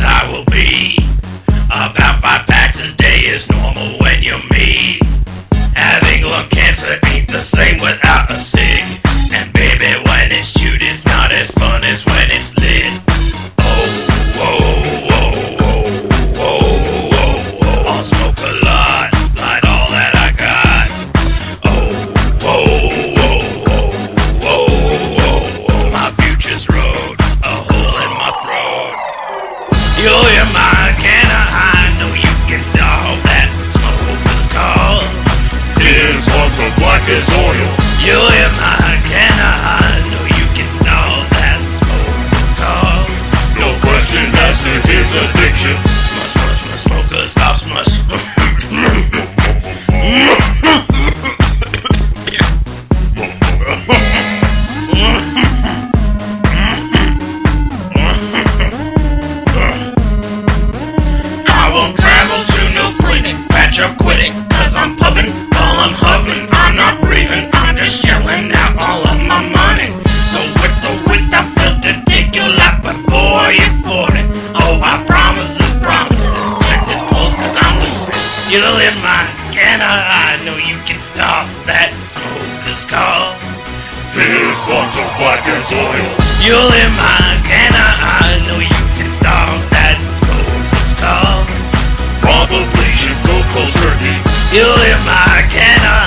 I will be about 5 packs a day is normal when you're me. Having lung cancer ain't the same without a cig. And baby, when it's chewed, it's not as fun as when it's lit. Oh, whoa, whoa, whoa, whoa, whoa, whoa. I'll smoke a lot, light all that I got. Oh, whoa, whoa, whoa, whoa, whoa, whoa. My future's road, a hole in my throat. You'll hear my can of high, know you can stall that smoker's call. His heart's so black as oil. You'll hear my can of high, know you can stall that smoker's call. No question as to his addiction. Smokers call, smush. You're quitting, cause I'm puffing while I'm huffing. I'm not breathing, I'm just shelling out all of my money. So with the filter, dig your lap before you 40. Oh, I promises. Check this pulse cause I'm losing. You'll hit my can I know you can stop that smoker's call. His heart's so black as oil. You'll hit my can I know you can stop that smoker's call. Probably should go cold turkey. You'll hear my can